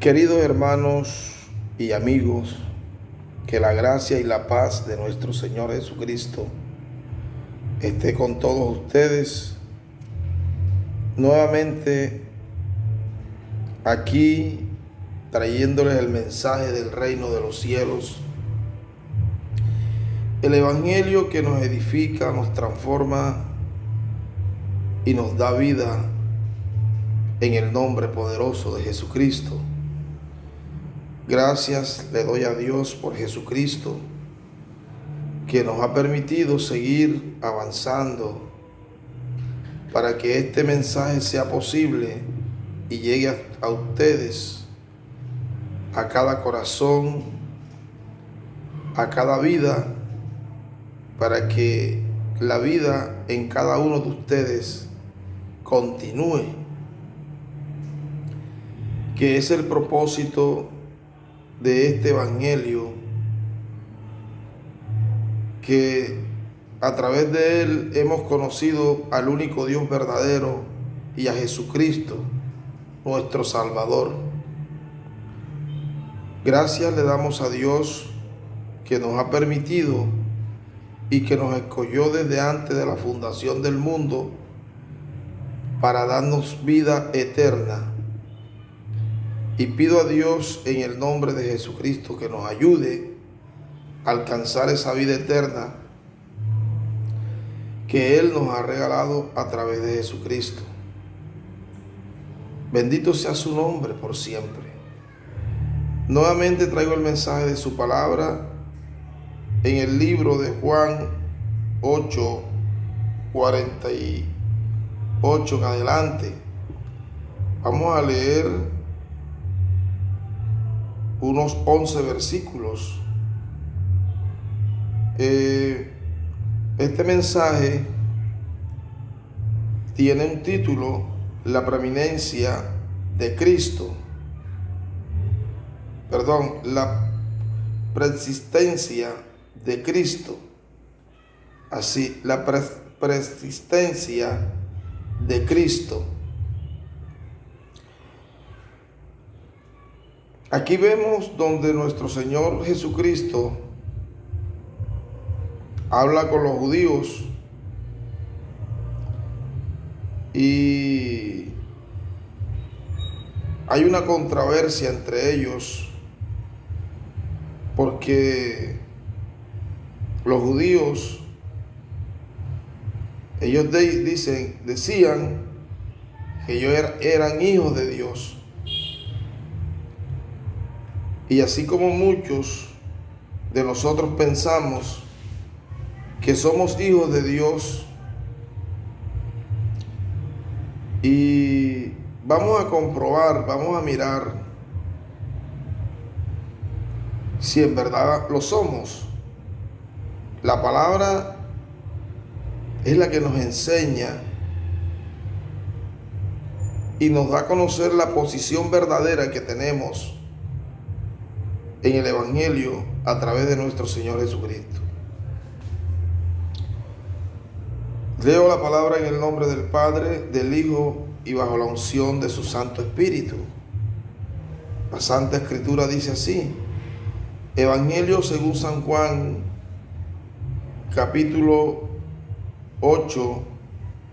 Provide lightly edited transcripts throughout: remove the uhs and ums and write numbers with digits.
Queridos hermanos y amigos, que la gracia y la paz de nuestro Señor Jesucristo esté con todos ustedes. Nuevamente aquí trayéndoles el mensaje del reino de los cielos, el evangelio que nos edifica, nos transforma y nos da vida en el nombre poderoso de Jesucristo. Gracias le doy a Dios por Jesucristo, que nos ha permitido seguir avanzando para que este mensaje sea posible y llegue a ustedes, a cada corazón, a cada vida, para que la vida en cada uno de ustedes continúe, que es el propósito de este evangelio, que a través de él hemos conocido al único Dios verdadero y a Jesucristo, nuestro Salvador. Gracias le damos a Dios que nos ha permitido y que nos escogió desde antes de la fundación del mundo para darnos vida eterna. Y pido a Dios en el nombre de Jesucristo que nos ayude a alcanzar esa vida eterna que Él nos ha regalado a través de Jesucristo. Bendito sea su nombre por siempre. Nuevamente traigo el mensaje de su palabra en el libro de Juan 8:48 en adelante. Vamos a leer unos 11 versículos. Este mensaje tiene un título: la preeminencia de Cristo. La persistencia de Cristo. Así, la persistencia de Cristo. Aquí vemos donde nuestro Señor Jesucristo habla con los judíos y hay una controversia entre ellos, porque los judíos, ellos decían que ellos eran hijos de Dios. Y así como muchos de nosotros pensamos que somos hijos de Dios, y vamos a comprobar, vamos a mirar si en verdad lo somos. La palabra es la que nos enseña y nos da a conocer la posición verdadera que tenemos en el evangelio a través de nuestro Señor Jesucristo. Leo la palabra en el nombre del Padre, del Hijo y bajo la unción de su Santo Espíritu. La Santa Escritura dice así: Evangelio según San Juan, capítulo 8,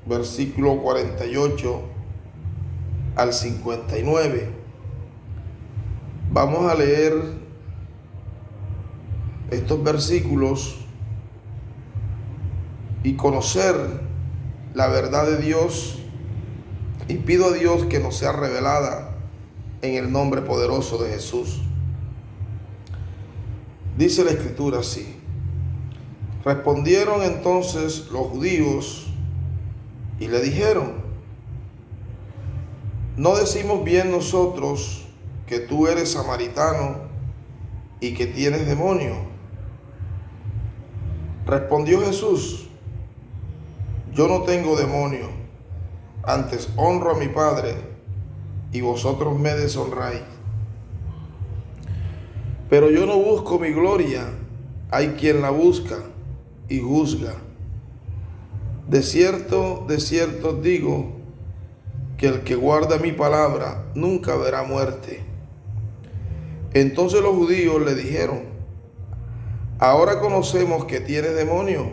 versículo 48 al 59. Vamos a leer estos versículos y conocer la verdad de Dios, y pido a Dios que nos sea revelada en el nombre poderoso de Jesús. Dice la Escritura así: Respondieron entonces los judíos y le dijeron: ¿no decimos bien nosotros que tú eres samaritano y que tienes demonio? Respondió Jesús: yo no tengo demonio, antes honro a mi Padre, y vosotros me deshonráis. Pero yo no busco mi gloria, hay quien la busca y juzga. De cierto os digo, que el que guarda mi palabra nunca verá muerte. Entonces los judíos le dijeron: ahora conocemos que tienes demonio.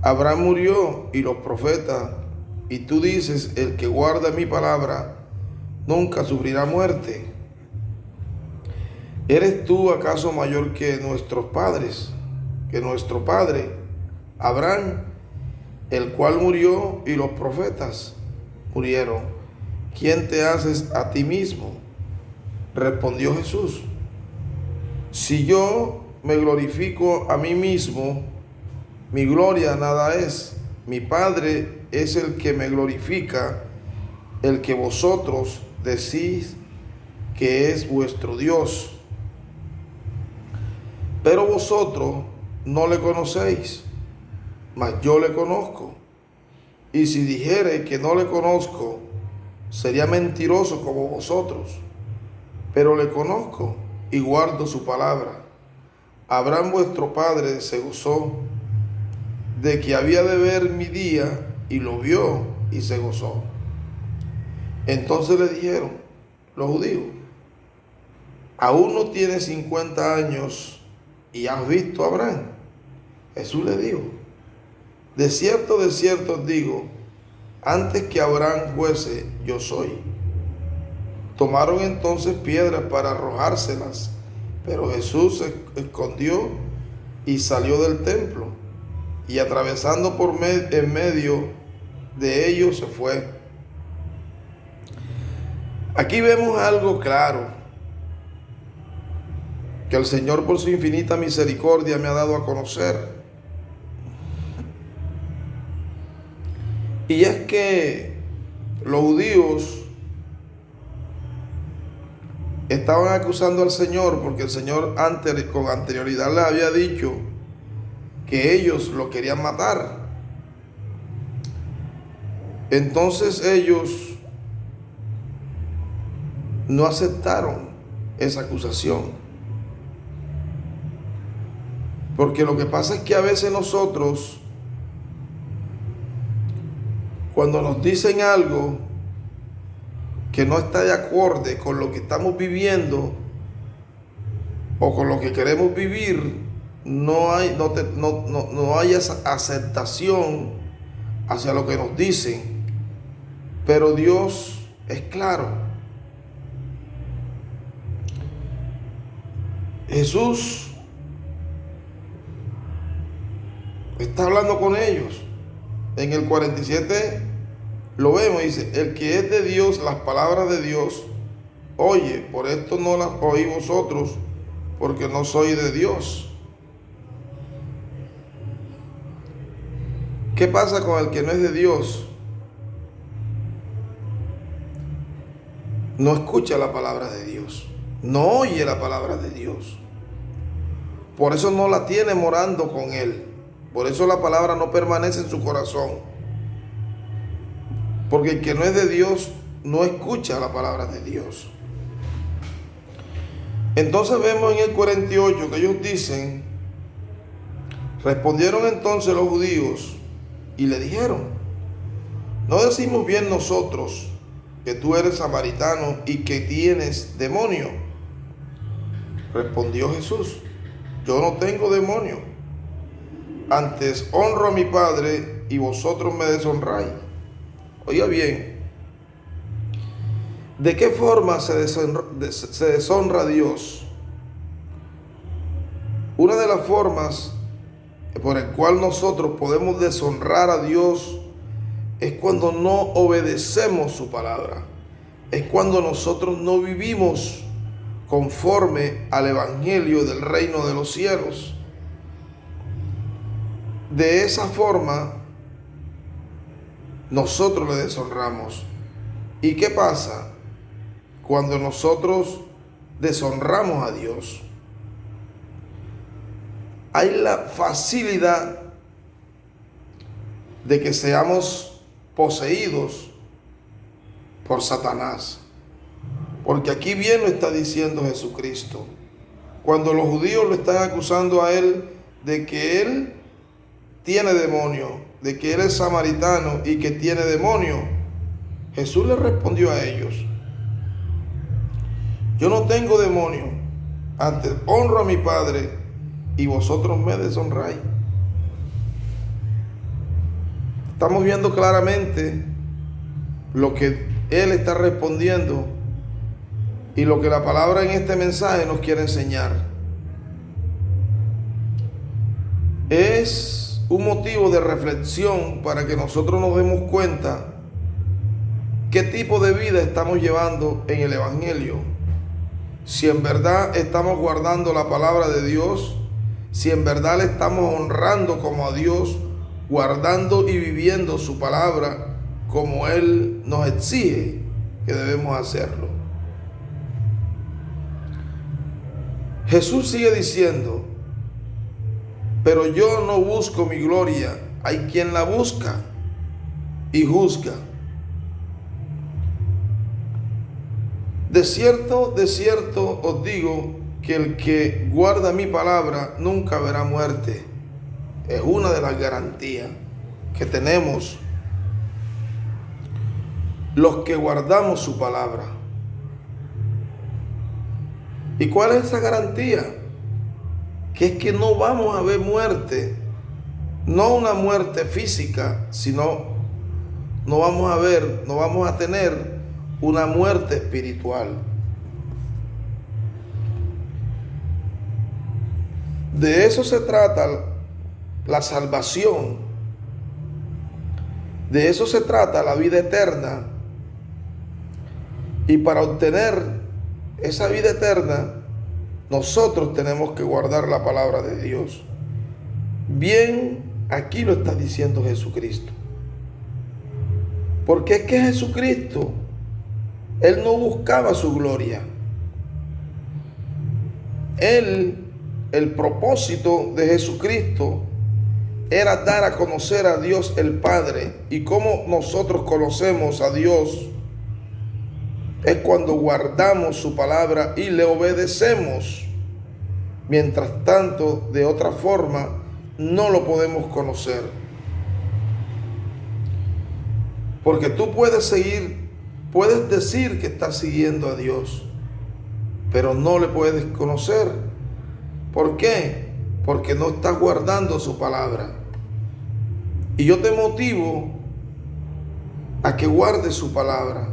Abraham murió y los profetas, y tú dices: el que guarda mi palabra nunca sufrirá muerte. ¿Eres tú acaso mayor que nuestros padres, que nuestro padre Abraham, el cual murió y los profetas murieron? ¿Quién te haces a ti mismo? Respondió Jesús: si yo me glorifico a mí mismo, mi gloria nada es. Mi Padre es el que me glorifica, el que vosotros decís que es vuestro Dios. Pero vosotros no le conocéis, mas yo le conozco. Y si dijere que no le conozco, sería mentiroso como vosotros. Pero le conozco y guardo su palabra. Abraham vuestro padre se gozó de que había de ver mi día, y lo vio y se gozó. Entonces le dijeron los judíos: ¿aún no tienes 50 años y has visto a Abraham? Jesús le dijo: de cierto os digo, antes que Abraham fuese, yo soy. Tomaron entonces piedras para arrojárselas, pero Jesús se escondió y salió del templo, y atravesando en medio de ellos se fue. Aquí vemos algo claro que el Señor, por su infinita misericordia, me ha dado a conocer. Y es que los judíos estaban acusando al Señor porque el Señor con anterioridad les había dicho que ellos lo querían matar. Entonces ellos no aceptaron esa acusación. Porque lo que pasa es que a veces nosotros, cuando nos dicen algo que no está de acorde con lo que estamos viviendo o con lo que queremos vivir, no hay esa aceptación hacia lo que nos dicen. Pero Dios es claro. Jesús está hablando con ellos. En el 47 lo vemos, dice: el que es de Dios, las palabras de Dios oye, por esto no las oí vosotros, porque no soy de Dios. ¿Qué pasa con el que no es de Dios? No escucha la palabra de Dios, no oye la palabra de Dios. Por eso no la tiene morando con él. Por eso la palabra no permanece en su corazón. Porque el que no es de Dios no escucha la palabra de Dios. Entonces vemos en el 48 que ellos dicen: respondieron entonces los judíos y le dijeron: ¿no decimos bien nosotros que tú eres samaritano y que tienes demonio? Respondió Jesús: yo no tengo demonio. Antes honro a mi Padre y vosotros me deshonráis. Oiga bien, ¿de qué forma se deshonra a Dios? Una de las formas por el cual nosotros podemos deshonrar a Dios es cuando no obedecemos su palabra. Es cuando nosotros no vivimos conforme al evangelio del reino de los cielos. De esa forma nosotros le deshonramos. ¿Y qué pasa cuando nosotros deshonramos a Dios? Hay la facilidad de que seamos poseídos por Satanás. Porque aquí bien lo está diciendo Jesucristo. Cuando los judíos lo están acusando a él de que él tiene demonio, de que él es samaritano y que tiene demonio, Jesús le respondió a ellos: Yo no tengo demonio. Antes honro a mi Padre y vosotros me deshonráis. Estamos viendo claramente lo que Él está respondiendo y lo que la palabra en este mensaje nos quiere enseñar. Es un motivo de reflexión para que nosotros nos demos cuenta qué tipo de vida estamos llevando en el Evangelio. Si en verdad estamos guardando la palabra de Dios, si en verdad le estamos honrando como a Dios, guardando y viviendo su palabra como Él nos exige que debemos hacerlo. Jesús sigue diciendo, pero yo no busco mi gloria, hay quien la busca y juzga. De cierto os digo que el que guarda mi palabra nunca verá muerte. Es una de las garantías que tenemos los que guardamos su palabra. ¿Y cuál es esa garantía? Que es que no vamos a ver muerte, no una muerte física, sino no vamos a tener una muerte espiritual. De eso se trata la salvación. De eso se trata la vida eterna. Y para obtener esa vida eterna, nosotros tenemos que guardar la palabra de Dios. Bien, aquí lo está diciendo Jesucristo. Porque es que Jesucristo, Él no buscaba su gloria. El propósito de Jesucristo era dar a conocer a Dios el Padre. Y como nosotros conocemos a Dios es cuando guardamos su palabra y le obedecemos. Mientras tanto, de otra forma, no lo podemos conocer. Porque tú puedes decir que estás siguiendo a Dios, pero no le puedes conocer. ¿Por qué? Porque no estás guardando su palabra. Y yo te motivo a que guardes su palabra.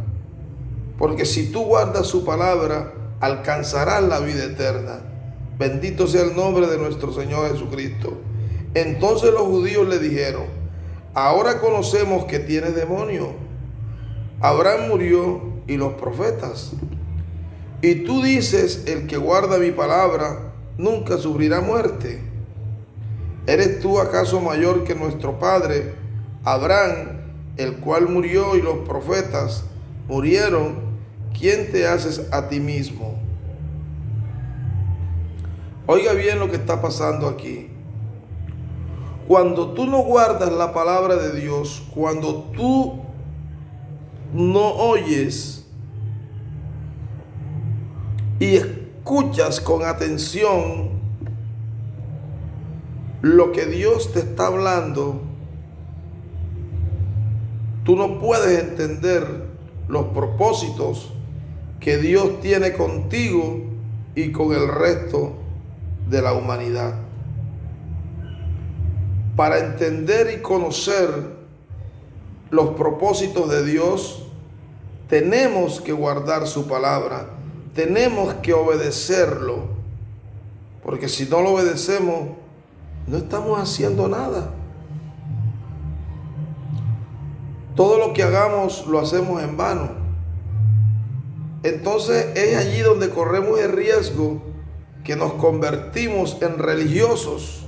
Porque si tú guardas su palabra, alcanzarás la vida eterna. Bendito sea el nombre de nuestro Señor Jesucristo. Entonces los judíos le dijeron, ahora conocemos que tienes demonio. Abraham murió y los profetas. Y tú dices, el que guarda mi palabra nunca sufrirá muerte. ¿Eres tú acaso mayor que nuestro padre Abraham, el cual murió y los profetas murieron? ¿Quién te haces a ti mismo? Oiga bien lo que está pasando aquí. Cuando tú no guardas la palabra de Dios, cuando tú no oyes y escuchas con atención lo que Dios te está hablando, tú no puedes entender los propósitos que Dios tiene contigo y con el resto de la humanidad. Para entender y conocer los propósitos de Dios, tenemos que guardar su palabra, tenemos que obedecerlo, porque si no lo obedecemos, no estamos haciendo nada. Todo lo que hagamos lo hacemos en vano. Entonces es allí donde corremos el riesgo que nos convertimos en religiosos.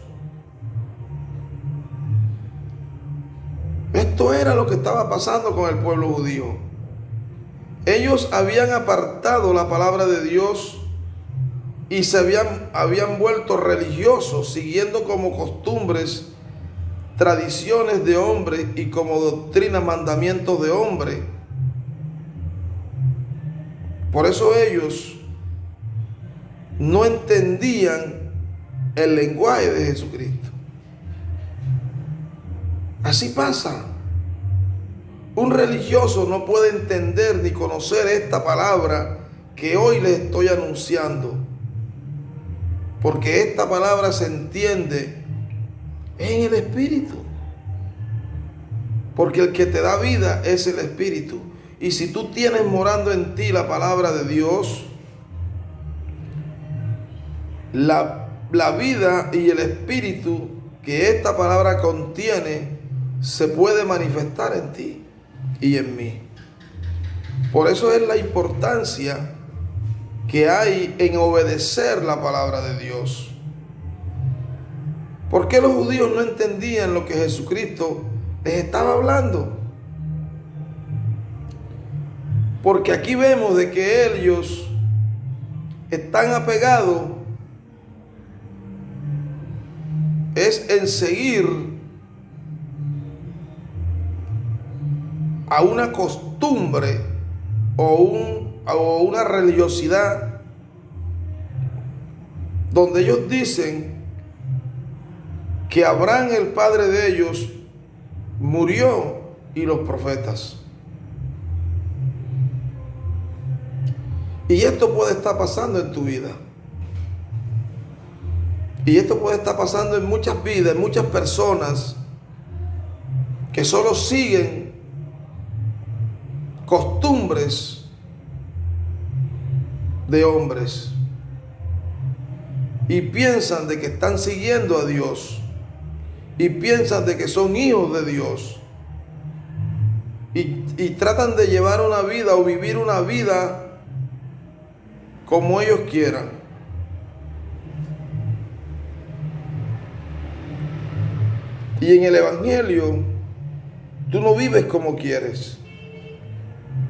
Esto era lo que estaba pasando con el pueblo judío. Ellos habían apartado la palabra de Dios y se habían vuelto religiosos, siguiendo como costumbres, tradiciones de hombre y como doctrina, mandamientos de hombre. Por eso ellos no entendían el lenguaje de Jesucristo. Así pasa. Un religioso no puede entender ni conocer esta palabra que hoy les estoy anunciando, porque esta palabra se entiende en el Espíritu, porque el que te da vida es el Espíritu. Y si tú tienes morando en ti la palabra de Dios, la vida y el Espíritu que esta palabra contiene se puede manifestar en ti y en mí. Por eso es la importancia que hay en obedecer la palabra de Dios. ¿Por qué los judíos no entendían lo que Jesucristo les estaba hablando? Porque aquí vemos de que ellos están apegados es en seguir a una costumbre o una religiosidad donde ellos dicen que Abraham, el padre de ellos, murió y los profetas. Y esto puede estar pasando en tu vida. Y esto puede estar pasando en muchas vidas, en muchas personas que solo siguen costumbres de hombres y piensan de que están siguiendo a Dios y piensan de que son hijos de Dios y tratan de llevar una vida o vivir una vida como ellos quieran. Y en el Evangelio, tú no vives como quieres.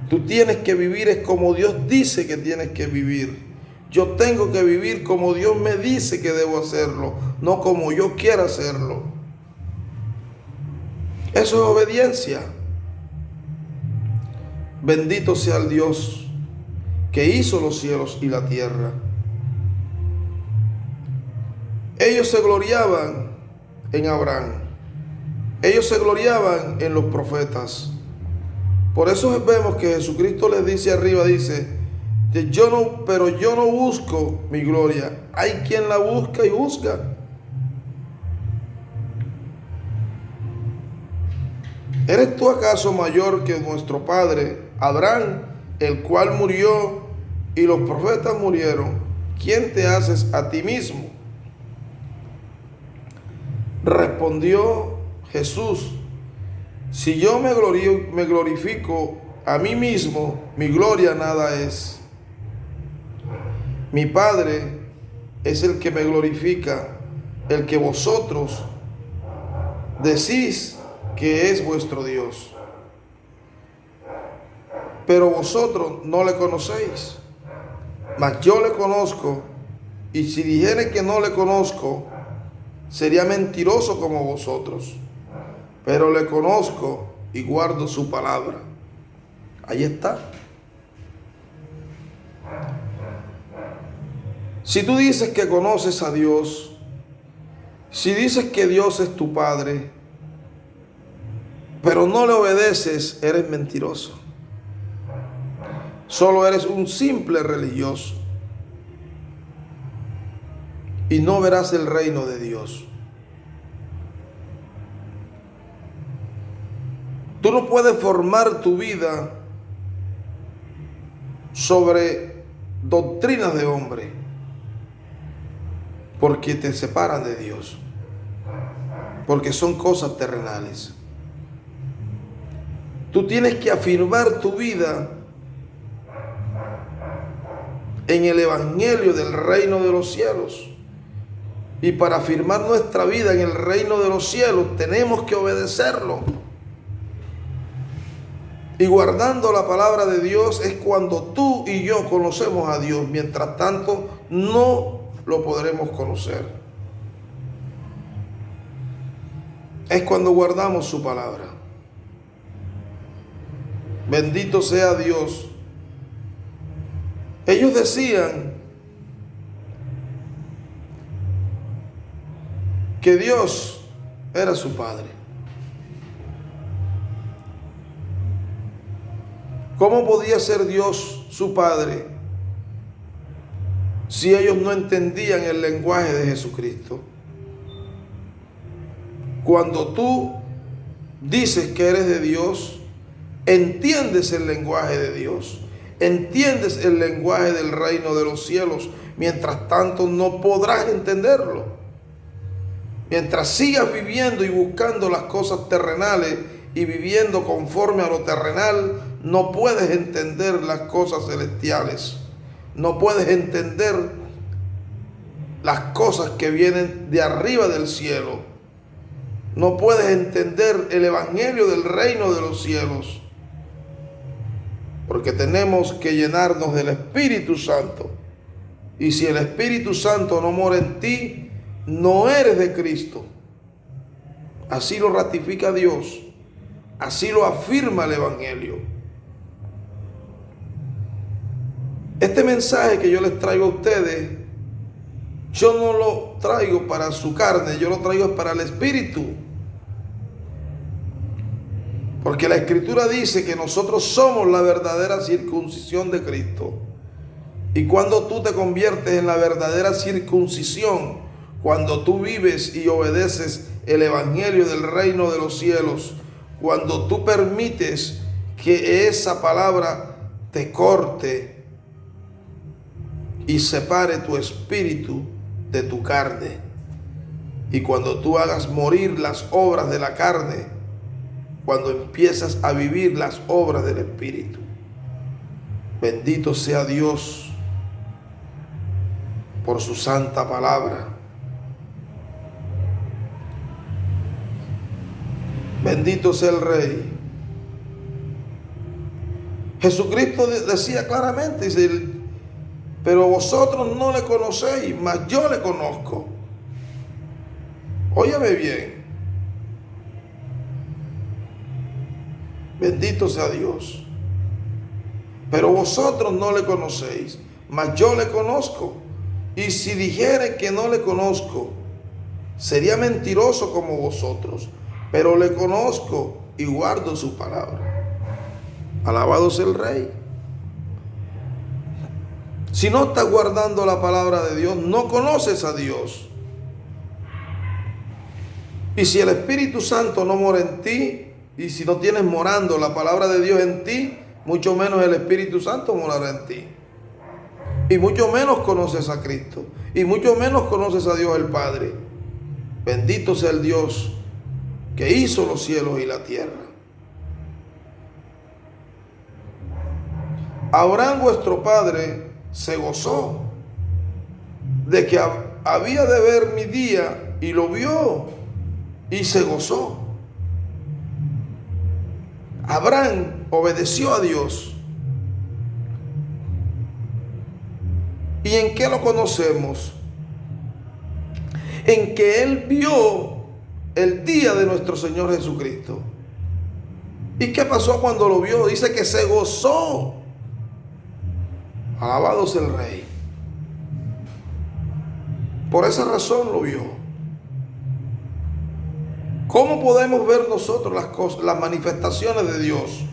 Tú tienes que vivir es como Dios dice que tienes que vivir. Yo tengo que vivir como Dios me dice que debo hacerlo, no como yo quiera hacerlo. Eso es obediencia. Bendito sea el Dios que hizo los cielos y la tierra. Ellos se gloriaban en Abraham. Ellos se gloriaban en los profetas. Por eso vemos que Jesucristo les dice arriba, dice, pero yo no busco mi gloria. Hay quien la busca y juzga. ¿Eres tú acaso mayor que nuestro padre Abraham, el cual murió y los profetas murieron? ¿Quién te haces a ti mismo? Respondió Jesús: si yo me glorifico a mí mismo, mi gloria nada es. Mi Padre es el que me glorifica, el que vosotros decís que es vuestro Dios. Pero vosotros no le conocéis, mas yo le conozco, y si dijere que no le conozco, sería mentiroso como vosotros. Pero le conozco y guardo su palabra. Ahí está. Si tú dices que conoces a Dios, si dices que Dios es tu Padre, pero no le obedeces, eres mentiroso. Solo eres un simple religioso y no verás el reino de Dios. Tú no puedes formar tu vida sobre doctrinas de hombre, porque te separan de Dios, porque son cosas terrenales. Tú tienes que afirmar tu vida en el Evangelio del reino de los cielos. Y para afirmar nuestra vida en el reino de los cielos tenemos que obedecerlo. Y guardando la palabra de Dios es cuando tú y yo conocemos a Dios. Mientras tanto, no lo podremos conocer. Es cuando guardamos su palabra. Bendito sea Dios. Ellos decían que Dios era su Padre. ¿Cómo podía ser Dios su Padre si ellos no entendían el lenguaje de Jesucristo? Cuando tú dices que eres de Dios, entiendes el lenguaje de Dios, entiendes el lenguaje del reino de los cielos. Mientras tanto, no podrás entenderlo. Mientras sigas viviendo y buscando las cosas terrenales y viviendo conforme a lo terrenal, no puedes entender las cosas celestiales. No puedes entender las cosas que vienen de arriba del cielo. No puedes entender el evangelio del reino de los cielos. Porque tenemos que llenarnos del Espíritu Santo. Y si el Espíritu Santo no mora en ti, no eres de Cristo. Así lo ratifica Dios. Así lo afirma el evangelio. Este mensaje que yo les traigo a ustedes, yo no lo traigo para su carne, yo lo traigo para el Espíritu. Porque la Escritura dice que nosotros somos la verdadera circuncisión de Cristo. Y cuando tú te conviertes en la verdadera circuncisión, cuando tú vives y obedeces el evangelio del reino de los cielos, cuando tú permites que esa palabra te corte y separe tu espíritu de tu carne, y cuando tú hagas morir las obras de la carne, cuando empiezas a vivir las obras del Espíritu, bendito sea Dios por su santa palabra. Bendito sea el Rey. Jesucristo decía claramente, dice, pero vosotros no le conocéis, mas yo le conozco. Óyeme bien. Bendito sea Dios. Pero vosotros no le conocéis, mas yo le conozco. Y si dijere que no le conozco, sería mentiroso como vosotros. Pero le conozco y guardo su palabra. Alabado sea el Rey. Si no estás guardando la palabra de Dios, no conoces a Dios. Y si el Espíritu Santo no mora en ti, y si no tienes morando la palabra de Dios en ti, mucho menos el Espíritu Santo morará en ti. Y mucho menos conoces a Cristo. Y mucho menos conoces a Dios el Padre. Bendito sea el Dios que hizo los cielos y la tierra. Abraham, vuestro padre, se gozó de que había de ver mi día, y lo vio y se gozó. Abraham obedeció a Dios. ¿Y en qué lo conocemos? En que él vio el día de nuestro Señor Jesucristo. ¿Y qué pasó cuando lo vio? Dice que se gozó. Alabado sea el Rey. Por esa razón lo vio. ¿Cómo podemos ver nosotros las cosas, las manifestaciones de Dios?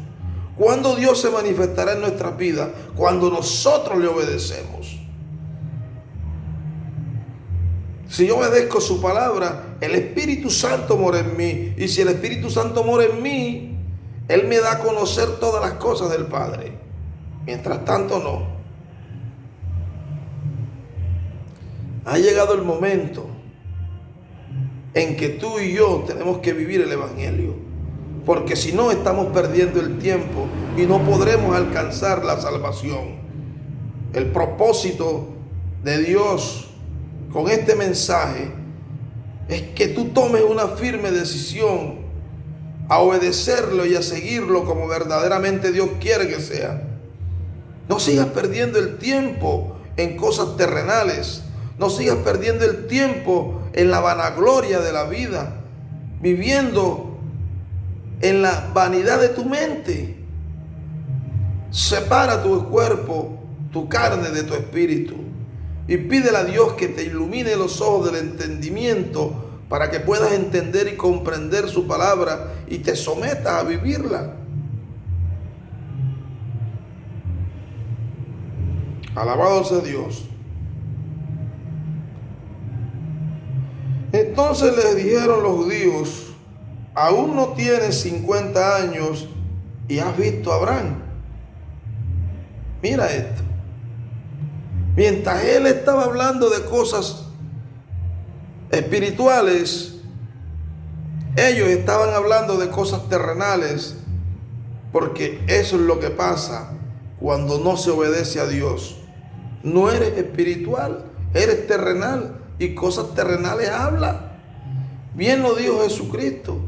¿Cuándo Dios se manifestará en nuestras vidas? Cuando nosotros le obedecemos. Si yo obedezco su palabra, el Espíritu Santo mora en mí. Y si el Espíritu Santo mora en mí, Él me da a conocer todas las cosas del Padre. Mientras tanto, no. Ha llegado el momento en que tú y yo tenemos que vivir el Evangelio. Porque si no, estamos perdiendo el tiempo y no podremos alcanzar la salvación. El propósito de Dios con este mensaje es que tú tomes una firme decisión a obedecerlo y a seguirlo como verdaderamente Dios quiere que sea. No sigas perdiendo el tiempo en cosas terrenales. No sigas perdiendo el tiempo en la vanagloria de la vida, viviendo en la vanidad de tu mente. Separa tu cuerpo, tu carne de tu espíritu. Y pídele a Dios que te ilumine los ojos del entendimiento para que puedas entender y comprender su palabra y te sometas a vivirla. Alabado sea Dios. Entonces les dijeron los judíos: aún no tienes 50 años y has visto a Abraham. Mira esto. Mientras él estaba hablando de cosas espirituales, ellos estaban hablando de cosas terrenales, porque eso es lo que pasa cuando no se obedece a Dios. No eres espiritual, eres terrenal, y cosas terrenales habla. Bien lo dijo Jesucristo: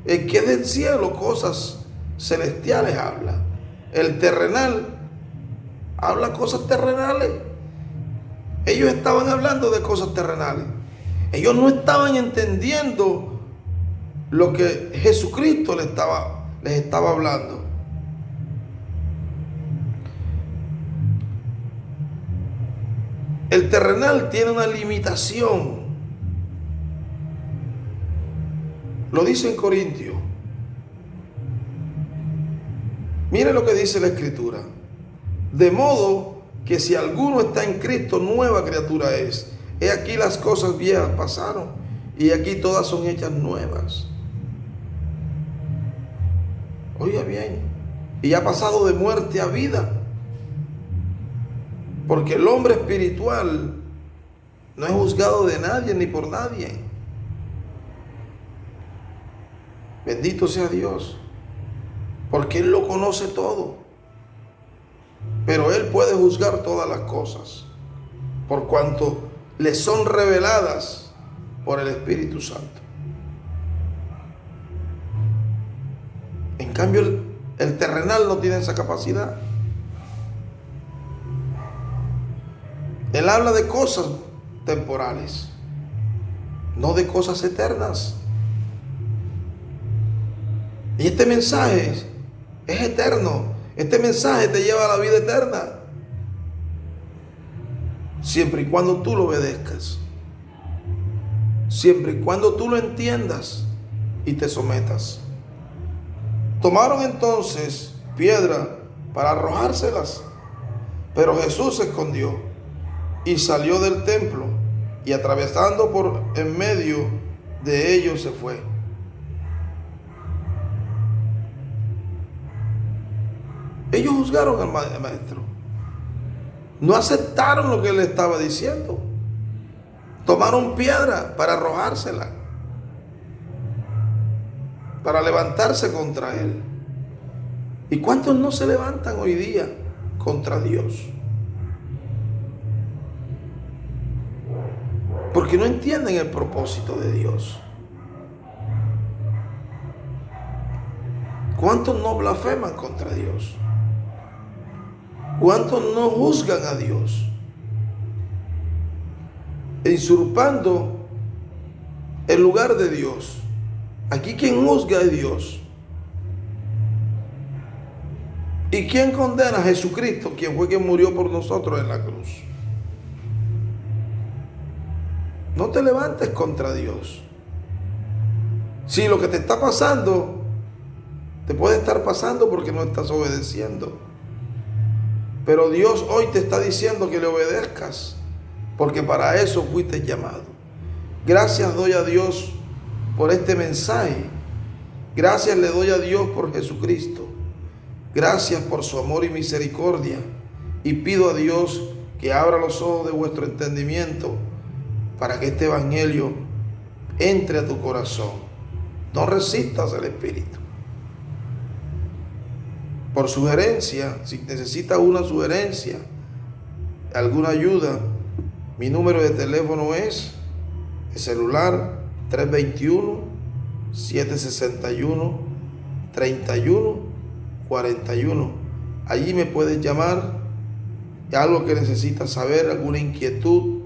el que es del cielo, cosas celestiales habla. El terrenal habla cosas terrenales. Ellos estaban hablando de cosas terrenales. Ellos no estaban entendiendo lo que Jesucristo les estaba hablando. El terrenal tiene una limitación. Lo dice en Corintios. Mire lo que dice la Escritura: de modo que si alguno está en Cristo, nueva criatura es. He aquí las cosas viejas pasaron, y aquí todas son hechas nuevas. Oiga bien, y ha pasado de muerte a vida. Porque el hombre espiritual no es juzgado de nadie ni por nadie. Bendito sea Dios, porque Él lo conoce todo. Pero Él puede juzgar todas las cosas, por cuanto le son reveladas por el Espíritu Santo. En cambio, el terrenal no tiene esa capacidad. Él habla de cosas temporales, no de cosas eternas. Y este mensaje es eterno. Este mensaje te lleva a la vida eterna, siempre y cuando tú lo obedezcas, siempre y cuando tú lo entiendas y te sometas. Tomaron entonces piedra para arrojárselas, pero Jesús se escondió y salió del templo, y atravesando por en medio de ellos se fue. Ellos juzgaron al maestro, no aceptaron lo que él estaba diciendo. Tomaron piedra para arrojársela, para levantarse contra él. ¿Y cuántos no se levantan hoy día contra Dios? Porque no entienden el propósito de Dios. ¿Cuántos no blasfeman contra Dios? ¿Cuántos no juzgan a Dios? Usurpando el lugar de Dios. Aquí quien juzga es Dios. ¿Y quién condena? Jesucristo, quien fue quien murió por nosotros en la cruz. No te levantes contra Dios. Si lo que te está pasando, te puede estar pasando porque no estás obedeciendo. Pero Dios hoy te está diciendo que le obedezcas, porque para eso fuiste llamado. Gracias doy a Dios por este mensaje. Gracias le doy a Dios por Jesucristo. Gracias por su amor y misericordia. Y pido a Dios que abra los ojos de vuestro entendimiento para que este evangelio entre a tu corazón. No resistas al Espíritu. Por sugerencia, si necesitas una sugerencia, alguna ayuda, mi número de teléfono es el celular 321-761-3141. Allí me puedes llamar, algo que necesitas saber, alguna inquietud,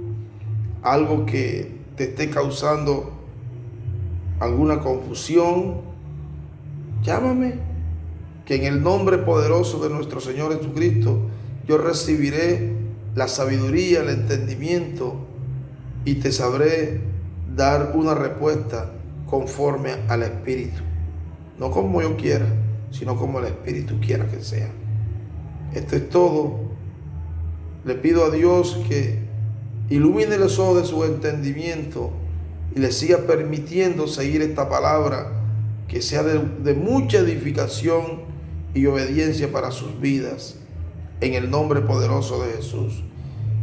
algo que te esté causando alguna confusión. Llámame, que en el nombre poderoso de nuestro Señor Jesucristo yo recibiré la sabiduría, el entendimiento, y te sabré dar una respuesta conforme al Espíritu. No como yo quiera, sino como el Espíritu quiera que sea. Esto es todo. Le pido a Dios que ilumine los ojos de su entendimiento y les siga permitiendo seguir esta palabra, que sea de mucha edificación y obediencia para sus vidas, en el nombre poderoso de Jesús.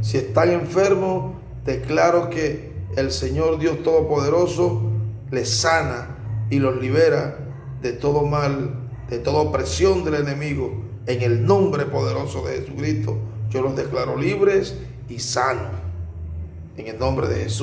Si están enfermos, declaro que el Señor Dios Todopoderoso les sana y los libera de todo mal, de toda opresión del enemigo. En el nombre poderoso de Jesucristo, yo los declaro libres y sanos. En el nombre de Jesús.